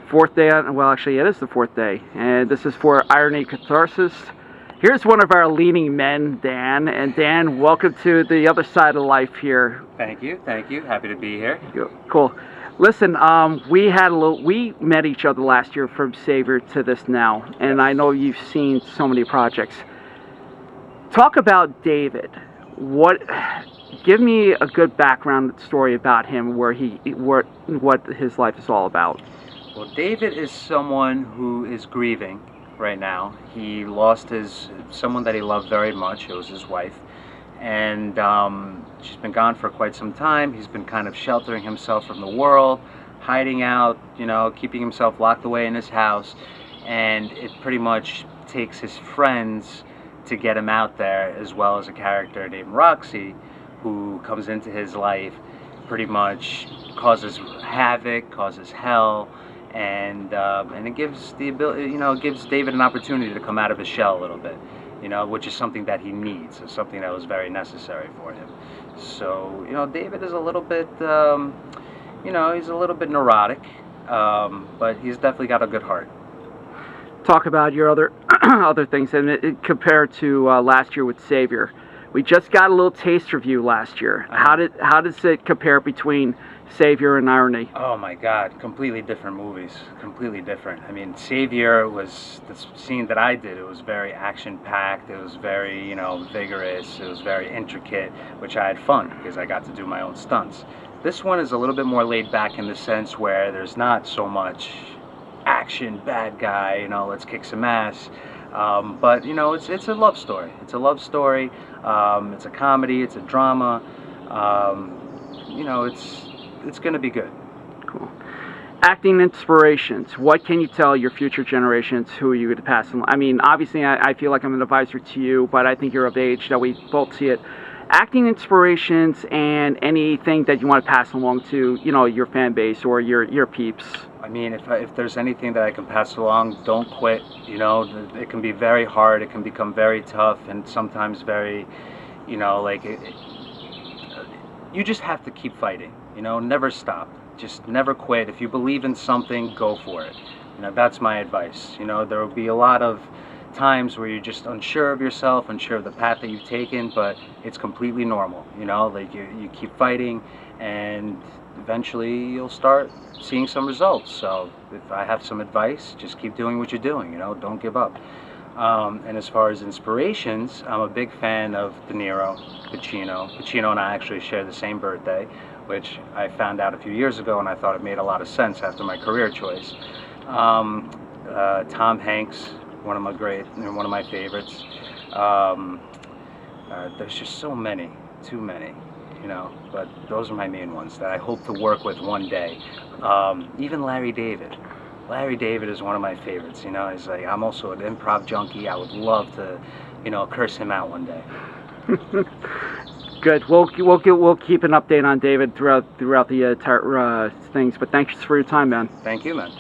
Fourth day on, well, actually, it is the fourth day, and this is for Irony Catharsis. Here's one of our leading men, Dan. And Dan, welcome to the other side of life here. Thank you. Happy to be here. Cool. Listen, we met each other last year from Savior to this now, and I know you've seen so many projects. Talk about David. Give me a good background story about him, what his life is all about. Well, David is someone who is grieving right now. He lost someone that he loved very much. It was his wife, and she's been gone for quite some time. He's been kind of sheltering himself from the world, hiding out, keeping himself locked away in his house, and it pretty much takes his friends to get him out there, as well as a character named Roxy, who comes into his life, pretty much causes havoc, causes hell, and it gives the ability, gives David an opportunity to come out of his shell a little bit, which is something that he needs. It's something that was very necessary for him. So, David is a little bit, he's a little bit neurotic, but he's definitely got a good heart. Talk about your other things, and compared to last year with Savior. We just got a little taste review last year. How does it compare between Savior and Irony? Oh my God, completely different movies. Completely different. I mean, Savior was the scene that I did. It was very action-packed. It was very, vigorous. It was very intricate, which I had fun because I got to do my own stunts. This one is a little bit more laid back in the sense where there's not so much action, bad guy, let's kick some ass. But it's a love story. It's a love story. It's a comedy. It's a drama. It's going to be good. Cool. Acting inspirations. What can you tell your future generations who you would pass along? I mean, obviously, I feel like I'm an advisor to you, but I think you're of age that we both see it. Acting inspirations and anything that you want to pass along to, your fan base or your peeps. I mean, if there's anything that I can pass along, don't quit. It can be very hard. It can become very tough, and sometimes very, you just have to keep fighting. Never stop. Just never quit. If you believe in something, go for it. That's my advice. There will be a lot of times where you're just unsure of yourself, unsure of the path that you've taken, but it's completely normal. You keep fighting, and eventually you'll start seeing some results. So if I have some advice, just keep doing what you're doing. Don't give up. And as far as inspirations, I'm a big fan of De Niro, Pacino. Pacino and I actually share the same birthday, which I found out a few years ago, and I thought it made a lot of sense after my career choice. Tom Hanks, one of my favorites. There's just so many, too many, but those are my main ones that I hope to work with one day. Even Larry David. Larry David is one of my favorites. He's like, I'm also an improv junkie. I would love to, curse him out one day. Good. We'll keep an update on David throughout the entire things. But thanks for your time, man. Thank you, man.